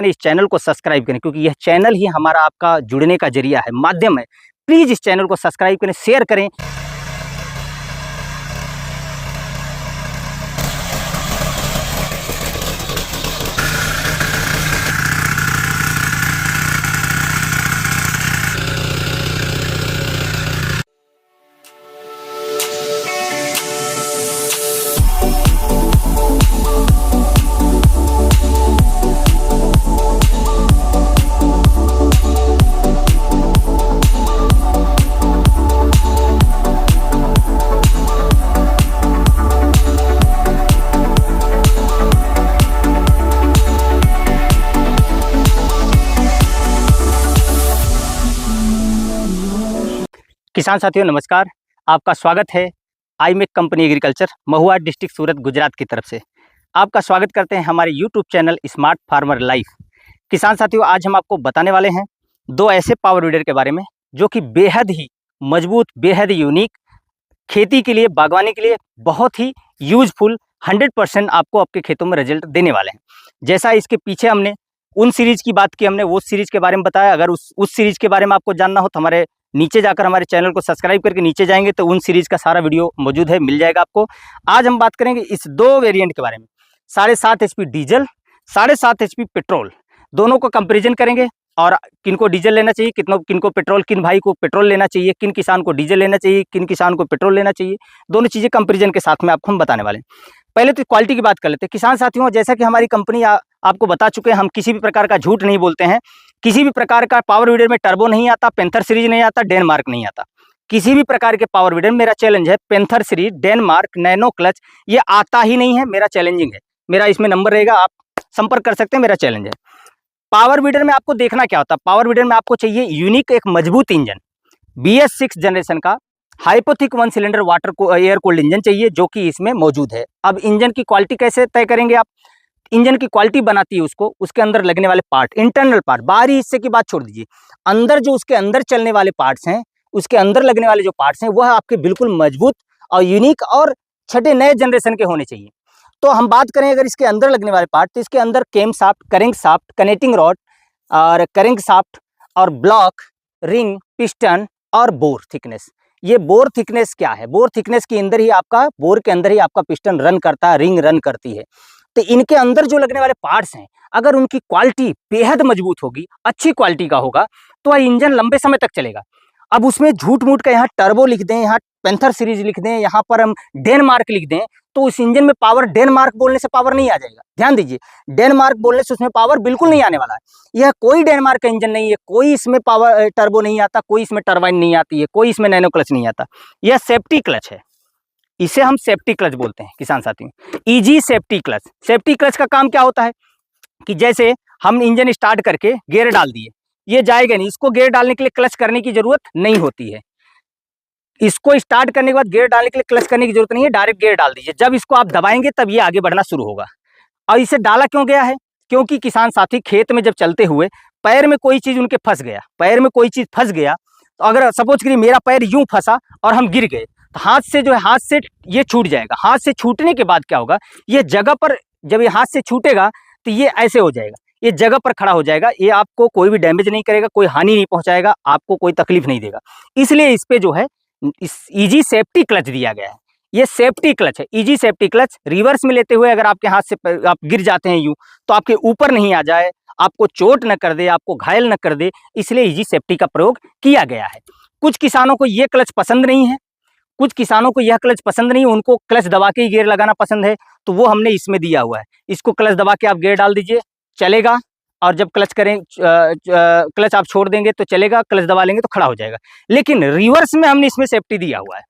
अपने इस चैनल को सब्सक्राइब करें, क्योंकि यह चैनल ही हमारा आपका जुड़ने का जरिया है, माध्यम है। प्लीज़ इस चैनल को सब्सक्राइब करें, शेयर करें। किसान साथियों नमस्कार, आपका स्वागत है आईमेक कंपनी एग्रीकल्चर महुआ डिस्ट्रिक्ट सूरत गुजरात की तरफ से। आपका स्वागत करते हैं हमारे YouTube channel smart farmer life. किसान साथियों, आज हम आपको बताने वाले हैं दो ऐसे पावर वीडर के बारे में जो कि बेहद ही मजबूत, बेहद यूनिक, खेती के लिए, बागवानी के लिए बहुत ही यूजफुल, 100% आपको आपके खेतों में रिजल्ट देने वाले हैं। जैसा इसके पीछे हमने उन सीरीज की बात की, हमने वो सीरीज के बारे में बताया। अगर उस सीरीज के बारे में आपको जानना हो तो हमारे नीचे जाकर हमारे चैनल को सब्सक्राइब करके नीचे जाएंगे तो उन सीरीज का सारा वीडियो मौजूद है, मिल जाएगा आपको। आज हम बात करेंगे इस दो वेरिएंट के बारे में, 7.5 HP डीजल, 7.5 HP पेट्रोल, दोनों को कंपेरिजन करेंगे और किनको डीजल लेना चाहिए, किनको पेट्रोल, किन भाई को पेट्रोल लेना चाहिए, किन किसान को डीजल लेना चाहिए, किन किसान को पेट्रोल लेना चाहिए, दोनों चीज़ें कंपेरिजन के साथ में आपको हम बताने वाले हैं। पहले तो क्वालिटी की बात कर लेते हैं। किसान साथियों, जैसा कि हमारी कंपनी आपको बता चुके हैं, हम किसी भी प्रकार का झूठ नहीं बोलते हैं। किसी भी प्रकार का पावर वीडर में टर्बो नहीं आता, पेंथर सीरीज नहीं आता, डेनमार्क नहीं आता। किसी भी प्रकार के पावर वीडर, मेरा चैलेंज है, panther series, Denmark, nano clutch ये आता ही नहीं है। मेरा चैलेंजिंग है, मेरा इसमें नंबर रहेगा, आप संपर्क कर सकते हैं, मेरा चैलेंज है। पावर वीडर में आपको देखना क्या होता है, पावर वीडर में आपको चाहिए यूनिक एक मजबूत इंजन, BS6 जनरेशन का हाइपोथिक 1 सिलेंडर वाटर को एयर कोल्ड इंजन चाहिए, जो कि इसमें मौजूद है। अब इंजन की क्वालिटी कैसे तय करेंगे आप? इंजन की क्वालिटी बनाती है उसको, उसके अंदर लगने वाले पार्ट, इंटरनल पार्ट, बाहरी हिस्से की बात छोड़ दीजिए, अंदर जो उसके अंदर चलने वाले पार्ट्स हैं, उसके अंदर लगने वाले जो पार्ट्स हैं, वह आपके बिल्कुल मजबूत और यूनिक और छठे नए जनरेशन के होने चाहिए। तो हम बात करें अगर इसके अंदर लगने वाले पार्ट, तो इसके अंदर केम साफ्ट, करेंग साफ्ट, कनेक्टिंग रॉड और करेंग साफ्ट और ब्लॉक, रिंग, पिस्टन और बोर थिकनेस। ये बोर थिकनेस क्या है? बोर थिकनेस के अंदर ही आपका, बोर के अंदर ही आपका पिस्टन रन करता है, रिंग रन करती है। तो इनके अंदर जो लगने वाले पार्ट्स हैं, अगर उनकी क्वालिटी बेहद मजबूत होगी, अच्छी क्वालिटी का होगा, तो वह इंजन लंबे समय तक चलेगा। अब उसमें झूठ मूठ का यहाँ टर्बो लिख दें, यहाँ पेंथर सीरीज लिख दें, यहाँ पर हम डेनमार्क लिख दें, तो उस इंजन में पावर, डेनमार्क बोलने से पावर नहीं आ जाएगा। ध्यान दीजिए, डेनमार्क बोलने से उसमें पावर बिल्कुल नहीं आने वाला है। यह कोई डेनमार्क का इंजन नहीं है, कोई इसमें पावर टर्बो नहीं आता, कोई इसमें टर्बाइन नहीं आती है, कोई इसमें नैनो क्लच नहीं आता। यह सेफ्टी क्लच है, इसे हम सेफ्टी क्लच बोलते हैं किसान साथियों। Easy safety clutch. Safety clutch का काम क्या होता है कि जैसे हम इंजन स्टार्ट करके गियर डाल दिए, ये जाएगा नहीं, इसको गियर डालने के लिए क्लच करने की जरूरत नहीं होती है। इसको स्टार्ट करने के बाद गियर डालने के लिए क्लच करने की जरूरत नहीं है, डायरेक्ट गियर डाल दीजिए। जब इसको आप दबाएंगे तब ये आगे बढ़ना शुरू होगा। और इसे डाला क्यों गया है? क्योंकि किसान साथी खेत में जब चलते हुए पैर में कोई चीज उनके फंस गया, पैर में कोई चीज फंस गया, तो अगर सपोज करिए मेरा पैर यूं फंसा और हम गिर गए, तो हाथ से जो है, हाथ से ये छूट जाएगा। हाथ से छूटने के बाद क्या होगा, ये जगह पर जब ये हाथ से छूटेगा तो ये ऐसे हो जाएगा, ये जगह पर खड़ा हो जाएगा। ये आपको कोई भी डैमेज नहीं करेगा, कोई हानि नहीं पहुंचाएगा, आपको कोई तकलीफ नहीं देगा। इसलिए इस पे जो है इस इजी सेफ्टी क्लच दिया गया है। ये सेफ्टी क्लच है, इजी सेफ्टी क्लच। रिवर्स में लेते हुए अगर आपके हाथ से आप गिर जाते हैं यूं, तो आपके ऊपर नहीं आ जाए, आपको चोट न कर दे, आपको घायल न कर दे, इसलिए इजी सेफ्टी का प्रयोग किया गया है। कुछ किसानों को ये क्लच पसंद नहीं है, कुछ किसानों को यह क्लच पसंद नहीं है, उनको क्लच दबा के ही गियर लगाना पसंद है, तो वो हमने इसमें दिया हुआ है। इसको क्लच दबा के आप गियर डाल दीजिए, चलेगा, और जब क्लच करें, क्लच आप छोड़ देंगे तो चलेगा, क्लच दबा लेंगे तो खड़ा हो जाएगा। लेकिन रिवर्स में हमने इसमें सेफ्टी दिया हुआ है।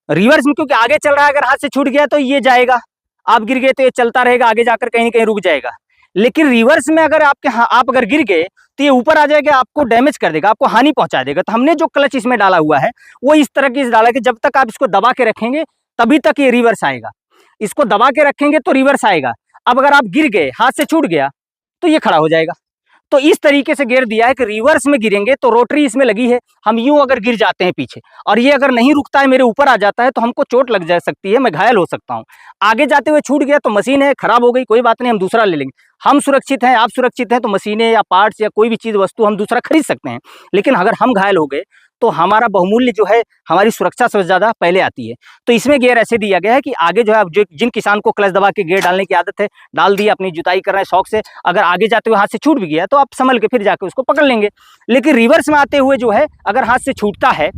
रिवर्स में क्योंकि आगे चल रहा है, अगर हाथ से छूट गया तो ये जाएगा, आप गिर गए तो ये चलता रहेगा, आगे जाकर कहीं ना कहीं रुक जाएगा। लेकिन रिवर्स में अगर आप अगर गिर गए तो ये ऊपर आ जाएगा, आपको डैमेज कर देगा, आपको हानि पहुंचा देगा। तो हमने जो क्लच इसमें डाला हुआ है वो इस तरह की डाला कि जब तक आप इसको दबा के रखेंगे तभी तक ये रिवर्स आएगा। इसको दबा के रखेंगे तो रिवर्स आएगा। अब अगर आप गिर गए, हाथ से छूट गया, तो ये खड़ा हो जाएगा। तो इस तरीके से गियर दिया है कि रिवर्स में गिरेंगे तो रोटरी इसमें लगी है, हम यूं अगर गिर जाते हैं पीछे और ये अगर नहीं रुकता है, मेरे ऊपर आ जाता है, तो हमको चोट लग जा सकती है, मैं घायल हो सकता हूं। आगे जाते हुए छूट गया तो मशीन है, खराब हो गई, कोई बात नहीं, हम दूसरा ले लेंगे। हम सुरक्षित हैं, आप सुरक्षित हैं, तो मशीनें या पार्ट्स या कोई भी चीज़ वस्तु हम दूसरा खरीद सकते हैं। लेकिन अगर हम घायल हो गए तो हमारा बहुमूल्य जो है, हमारी सुरक्षा सबसे ज़्यादा पहले आती है। तो इसमें गियर ऐसे दिया गया है कि आगे जो है, जो जिन किसान को क्लच दबा के गियर डालने की आदत है, डाल दिया, अपनी जुताई कर रहे हैं शौक से, अगर आगे जाते हुए हाथ से छूट भी गया तो आप संभल के फिर जाके उसको पकड़ लेंगे। लेकिन रिवर्स में आते हुए जो है, अगर हाथ से छूटता है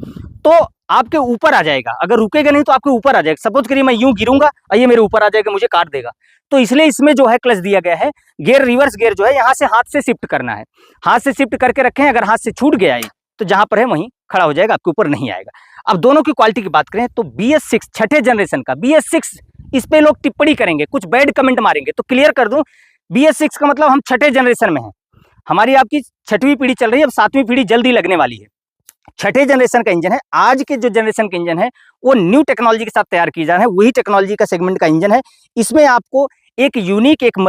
तो आपके ऊपर आ जाएगा, अगर रुकेगा नहीं तो आपके ऊपर आ जाएगा। सपोज करिए मैं यूं गिरूंगा और ये मेरे ऊपर आ जाएगा, मुझे काट देगा। तो इसलिए इसमें जो है क्लच दिया गया है, गियर रिवर्स गियर जो है यहाँ से हाथ से शिफ्ट करना है, हाथ से शिफ्ट करके रखें, अगर हाथ से छूट गया है तो जहां पर है वहीं खड़ा हो जाएगा, आपके ऊपर नहीं आएगा। अब दोनों की क्वालिटी की बात करें तो BS6 छठे जनरेशन का BS6, इस पे लोग टिप्पणी करेंगे, कुछ बैड कमेंट मारेंगे, तो क्लियर कर दूं, BS6 का मतलब हम छठे जनरेशन में हैं। हमारी आपकी छठवीं पीढ़ी चल रही है, अब सातवीं पीढ़ी जल्दी लगने वाली है। छठे जनरेशन का इंजन है। आज के जो जनरेशन का इंजन है वो न्यू टेक्नोलॉजी के साथ तैयार किया जा रहा है, वही टेक्नोलॉजी का सेगमेंट का इंजन है। इसमें आपको एक यूनिक, एक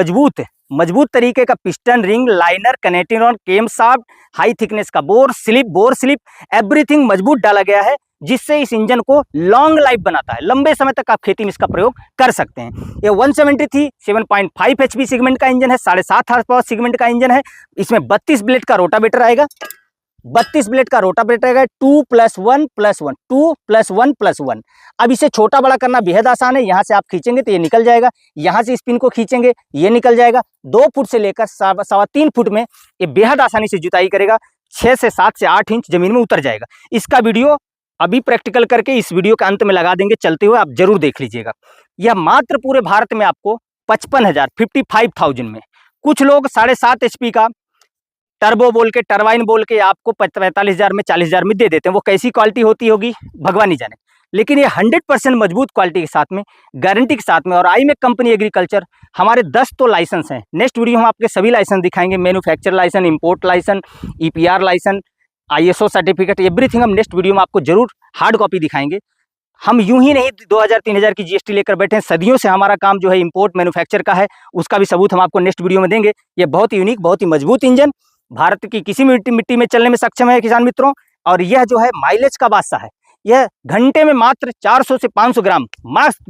मजबूत तरीके का piston, ring, liner, connecting rod, camshaft, high thickness का बोर स्लिप एवरीथिंग मजबूत डाला गया है, जिससे इस इंजन को लॉन्ग लाइफ बनाता है। लंबे समय तक आप खेती में इसका प्रयोग कर सकते हैं। ये 173 7.5 HP सेगमेंट का इंजन है, 7.5 हॉर्स पावर सेगमेंट का इंजन है। इसमें 32 ब्लेड का रोटावेटर आएगा, 32 ब्लेड का रोटावेटर आएगा, 2+1+1, 2+1+1। अब इसे छोटा बड़ा करना बेहद आसान है। यहाँ से आप खींचेंगे तो ये निकल जाएगा, यहाँ से स्पिन को खींचेंगे ये निकल जाएगा। 2 फुट से लेकर 3.25 फुट में ये बेहद आसानी से जुताई करेगा। 6 से 7 से 8 इंच जमीन में उतर जाएगा। इसका वीडियो अभी प्रैक्टिकल करके इस वीडियो के अंत में लगा देंगे, चलते हुए आप जरूर देख लीजिएगा। यह मात्र पूरे भारत में आपको 55,000 में, कुछ लोग 7.5 HP का टर्बो बोल के, टरबाइन बोल के आपको 45,000 में, 40,000 में दे देते हैं। वो कैसी क्वालिटी होती होगी भगवान ही जाने। लेकिन ये 100% मजबूत क्वालिटी के साथ में, गारंटी के साथ में। और आईमेक कंपनी एग्रीकल्चर, हमारे 10 तो लाइसेंस हैं। नेक्स्ट वीडियो हम आपके सभी लाइसेंस दिखाएंगे, manufacture licence, import licence, EPR licence, ISO certificate, everything हम नेक्स्ट वीडियो में आपको जरूर हार्ड कॉपी दिखाएंगे। हम यूं ही नहीं 2000-3000 की GST लेकर बैठे हैं, सदियों से हमारा काम जो है इंपोर्ट मैन्युफैक्चर का है, उसका भी सबूत हम आपको नेक्स्ट वीडियो में देंगे। ये बहुत ही यूनिक, बहुत ही मजबूत इंजन भारत की किसी मिट्टी में चलने में सक्षम है किसान मित्रों। और यह जो है माइलेज का बादशाह है। यह घंटे में मात्र 400 से 500 ग्राम,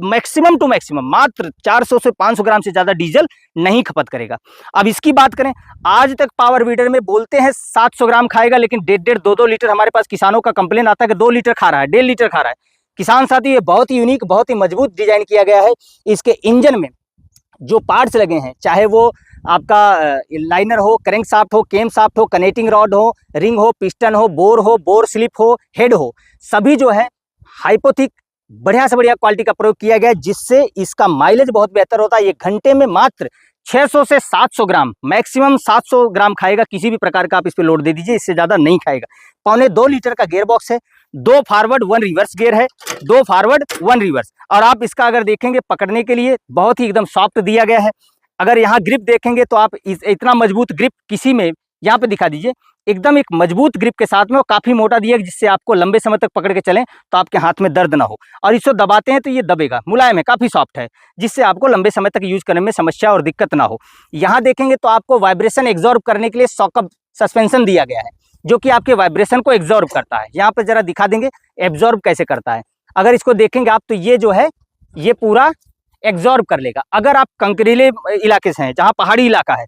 मैक्सिमम टू मैक्सिमम मात्र 400 से 500 ग्राम से ज़्यादा डीजल नहीं खपत करेगा। अब इसकी बात करें, आज तक पावर वीडर में बोलते हैं 700 ग्राम खाएगा, लेकिन 1.5, 2 लीटर हमारे पास किसानों का कंप्लेन आता है कि 2 लीटर खा रहा है, 1.5 लीटर खा रहा है। किसान साथी, ये बहुत ही यूनिक, बहुत ही मजबूत डिजाइन किया गया है। इसके इंजन में जो पार्ट्स लगे हैं, चाहे वो आपका लाइनर हो, क्रैंक शाफ्ट हो, केम शाफ्ट हो, कनेक्टिंग रॉड हो, रिंग हो, पिस्टन हो, बोर स्लिप हो, हेड हो, सभी जो है हाइपोथिक बढ़िया से बढ़िया क्वालिटी का प्रयोग किया गया है, जिससे इसका माइलेज बहुत बेहतर होता है। ये घंटे में मात्र 600 से 700 ग्राम, मैक्सिमम 700 ग्राम खाएगा। किसी भी प्रकार का आप इस पे लोड दे दीजिए, इससे ज़्यादा नहीं खाएगा। 1.25 लीटर का गियर बॉक्स है, 2 फॉरवर्ड 1 रिवर्स गियर है, 2 फॉरवर्ड 1 रिवर्स। और आप इसका अगर देखेंगे पकड़ने के लिए बहुत ही एकदम सॉफ्ट दिया गया है। अगर यहाँ ग्रिप देखेंगे तो आप इतना मजबूत ग्रिप किसी में, यहाँ पे दिखा दीजिए, एकदम एक मजबूत ग्रिप के साथ में, वो काफ़ी मोटा दिया है, जिससे आपको लंबे समय तक पकड़ के चलें तो आपके हाथ में दर्द ना हो। और इसको दबाते हैं तो ये दबेगा, मुलायम है, काफ़ी सॉफ्ट है, जिससे आपको लंबे समय तक यूज करने में समस्या और दिक्कत ना हो। यहाँ देखेंगे तो आपको वाइब्रेशन एब्जॉर्ब करने के लिए सॉकअप सस्पेंशन दिया गया है, जो कि आपके वाइब्रेशन को एब्जॉर्ब करता है। यहाँ पर जरा दिखा देंगे एब्जॉर्ब कैसे करता है। अगर इसको देखेंगे आप तो ये जो है ये पूरा एब्जॉर्ब कर लेगा। अगर आप कंकरीले इलाके से हैं, जहाँ पहाड़ी इलाका है,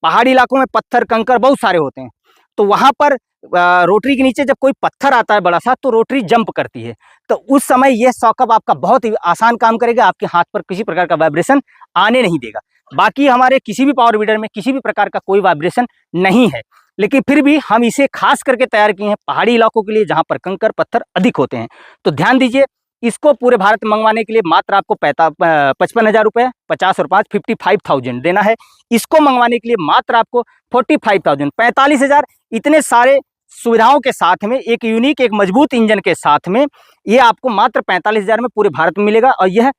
पहाड़ी इलाकों में पत्थर कंकर बहुत सारे होते हैं, तो वहाँ पर रोटरी के नीचे जब कोई पत्थर आता है बड़ा सा, तो रोटरी जंप करती है। तो उस समय यह सॉकअप आपका बहुत ही आसान काम करेगा, आपके हाथ पर किसी प्रकार का वाइब्रेशन आने नहीं देगा। बाकी हमारे किसी भी पावर वीडर में किसी भी प्रकार का कोई वाइब्रेशन नहीं है, लेकिन फिर भी हम इसे खास करके तैयार किए हैं पहाड़ी इलाकों के लिए, जहाँ पर कंकर पत्थर अधिक होते हैं। तो ध्यान दीजिए, इसको पूरे भारत में मंगवाने के लिए मात्र आपको 55,000 रुपये, 50 और 5 55,000 देना है। इसको मंगवाने के लिए मात्र आपको 45,000, 45,000। इतने सारे सुविधाओं के साथ में, एक यूनिक, एक मजबूत इंजन के साथ में, ये आपको मात्र 45,000 में पूरे भारत में मिलेगा। और यह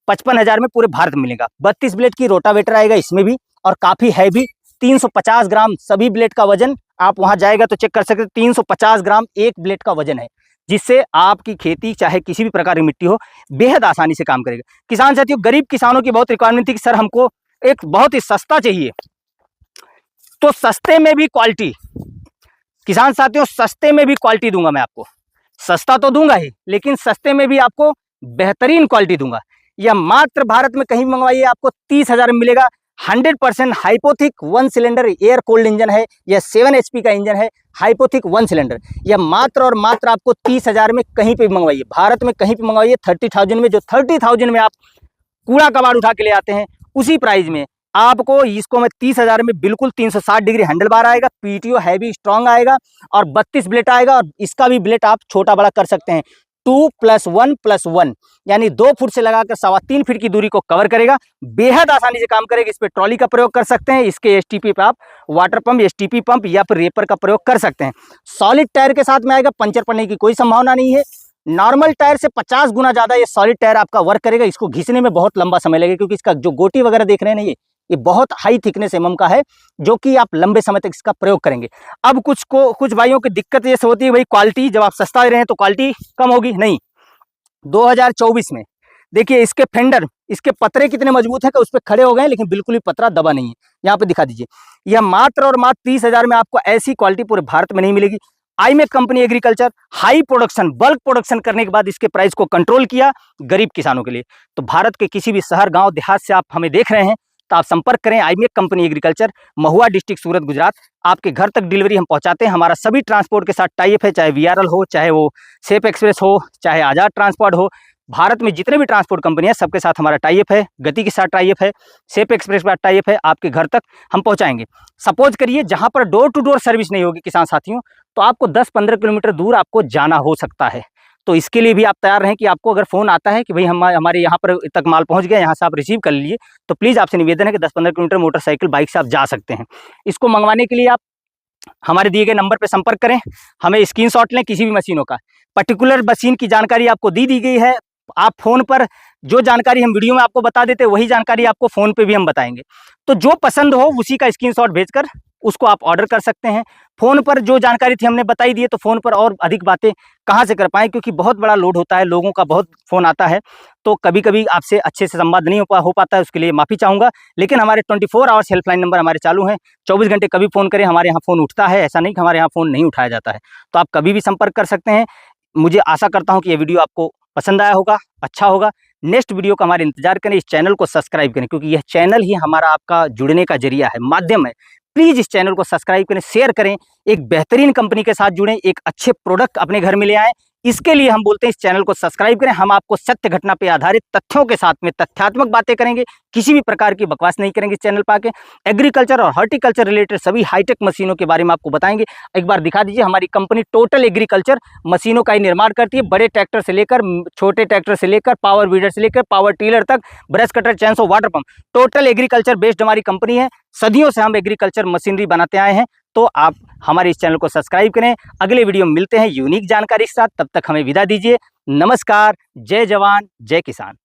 55,000 में पूरे भारत में मिलेगा। 32 ब्लेड की रोटावेटर आएगा इसमें भी, और काफ़ी हैवी, 350 ग्राम सभी ब्लेड का वजन। आप वहाँ जाएगा तो चेक कर सकते हैं, 350 ग्राम एक ब्लेड का वजन है, जिससे आपकी खेती चाहे किसी भी प्रकार की मिट्टी हो, बेहद आसानी से काम करेगा। किसान साथियों, गरीब किसानों की बहुत रिक्वायरमेंट थी कि सर हमको एक बहुत ही सस्ता चाहिए, तो सस्ते में भी क्वालिटी, किसान साथियों सस्ते में भी क्वालिटी दूंगा मैं आपको। सस्ता तो दूंगा ही, लेकिन सस्ते में भी आपको बेहतरीन क्वालिटी दूंगा। यह मात्र भारत में कहीं मंगवाइए आपको 30,000 में मिलेगा। 100% हाइपोथिक 1 सिलेंडर एयर कोल्ड इंजन है। यह 7 HP का इंजन है, हाइपोथिक 1 सिलेंडर। यह मात्र और मात्र आपको 30,000 में कहीं पे भी मंगवाइए, भारत में कहीं पे मंगवाइए 30,000 में। जो 30,000 में आप कूड़ा कबाड़ उठा के ले आते हैं, उसी प्राइस में आपको इसको मैं 30,000 में बिल्कुल 360 डिग्री हैंडल बार आएगा, PTO हैवी स्ट्रांग आएगा और 32 ब्लेड आएगा। और इसका भी ब्लेड आप छोटा बड़ा कर सकते हैं। 2+1+1 यानी 2 फुट से लगाकर 3.25 फीट की दूरी को कवर करेगा। बेहद आसानी से काम करेगा। इस पे ट्रॉली का प्रयोग कर सकते हैं। इसके STP पे आप वाटर पंप, STP पंप या फिर रेपर का प्रयोग कर सकते हैं। सॉलिड टायर के साथ में आएगा, पंचर पड़ने की कोई संभावना नहीं है। नॉर्मल टायर से 50 गुना ज्यादा ये सॉलिड टायर आपका वर्क करेगा। इसको घिसने में बहुत लंबा समय लगेगा, क्योंकि इसका जो गोटी वगैरह देख रहे हैं ना, ये बहुत हाई थिकनेस MM का है, जो कि आप लंबे समय तक इसका प्रयोग करेंगे। अब कुछ भाइयों की दिक्कत ये होती है, भाई क्वालिटी जब आप सस्ता दे रहे हैं तो क्वालिटी कम होगी। नहीं, 2024 में देखिए इसके फेंडर, इसके पतरे कितने मजबूत है कि उस पर खड़े हो गए, लेकिन बिल्कुल भी पतरा दबा नहीं है। यहाँ पे दिखा दीजिए। यह मात्र और मात्र 30,000 में आपको ऐसी क्वालिटी पूरे भारत में नहीं मिलेगी। iMEC company agriculture high production, bulk production करने के बाद इसके प्राइस को कंट्रोल किया गरीब किसानों के लिए। तो भारत के किसी भी शहर, गांव, देहात से आप हमें देख रहे हैं तो आप संपर्क करें। iMEC कंपनी एग्रीकल्चर, महुआ डिस्ट्रिक्ट, सूरत, गुजरात। आपके घर तक डिलीवरी हम पहुंचाते हैं। हमारा सभी ट्रांसपोर्ट के साथ टाई अप है, चाहे VRL हो, चाहे वो सेफ एक्सप्रेस हो, चाहे आजाद ट्रांसपोर्ट हो। भारत में जितने भी ट्रांसपोर्ट कंपनी है, सबके साथ हमारा टाई अप है। गति के साथ टाई अप है, सेफ एक्सप्रेस के साथ टाई अप है। आपके घर तक हम पहुंचाएंगे। सपोज करिए जहां पर डोर टू डोर सर्विस नहीं होगी किसान साथियों, तो आपको 10-15 किलोमीटर दूर आपको जाना हो सकता है। तो इसके लिए भी आप तैयार रहें कि आपको अगर फ़ोन आता है कि भाई हमारे यहाँ पर तक माल पहुँच गया, यहाँ से आप रिसीव कर लीजिए, तो प्लीज़ आपसे निवेदन है कि 10-15 किलोमीटर मोटरसाइकिल, बाइक से आप जा सकते हैं। इसको मंगवाने के लिए आप हमारे दिए गए नंबर पर संपर्क करें। हमें स्क्रीनशॉट लें किसी भी मशीनों का। पर्टिकुलर मशीन की जानकारी आपको दी गई है। आप फ़ोन पर जो जानकारी हम वीडियो में आपको बता देते हैं, वही जानकारी आपको फ़ोन पे भी हम बताएंगे। तो जो पसंद हो उसी का स्क्रीनशॉट भेजकर उसको आप ऑर्डर कर सकते हैं। फ़ोन पर जो जानकारी थी हमने बताई दी है, तो फ़ोन पर और अधिक बातें कहाँ से कर पाएँ, क्योंकि बहुत बड़ा लोड होता है, लोगों का बहुत फ़ोन आता है, तो कभी कभी आपसे अच्छे से संवाद नहीं हो पाता है। उसके लिए माफ़ी चाहूँगा। लेकिन हमारे 24 आवर्स हेल्पलाइन नंबर हमारे चालू हैं। 24 घंटे कभी फ़ोन करें, हमारे यहाँ फ़ोन उठता है। ऐसा नहीं कि हमारे यहाँ फ़ोन नहीं उठाया जाता है। तो आप कभी भी संपर्क कर सकते हैं। मुझे आशा करता हूँ कि ये वीडियो आपको पसंद आया होगा, अच्छा होगा। नेक्स्ट वीडियो का हमारे इंतजार करें। इस चैनल को सब्सक्राइब करें, क्योंकि यह चैनल ही हमारा आपका जुड़ने का जरिया है, माध्यम है। प्लीज़ इस चैनल को सब्सक्राइब करें, शेयर करें। एक बेहतरीन कंपनी के साथ जुड़ें, एक अच्छे प्रोडक्ट अपने घर में ले आएँ। इसके लिए हम बोलते हैं इस चैनल को सब्सक्राइब करें। हम आपको सत्य घटना पे आधारित तथ्यों के साथ में तथ्यात्मक बातें करेंगे। किसी भी प्रकार की बकवास नहीं करेंगे इस चैनल पर आके। एग्रीकल्चर और हॉर्टिकल्चर रिलेटेड सभी हाईटेक मशीनों के बारे में आपको बताएंगे। एक बार दिखा दीजिए। हमारी कंपनी टोटल एग्रीकल्चर मशीनों का ही निर्माण करती है। बड़े ट्रैक्टर से लेकर, छोटे ट्रैक्टर से लेकर, पावर वीडर से लेकर पावर टीलर तक, brush cutter, chainsaw, water pump, total agriculture based हमारी कंपनी है। सदियों से हम एग्रीकल्चर मशीनरी बनाते आए हैं। तो आप हमारे इस चैनल को सब्सक्राइब करें। अगले वीडियो में मिलते हैं यूनिक जानकारी के साथ। तब तक हमें विदा दीजिए। नमस्कार। जय जवान, जय किसान।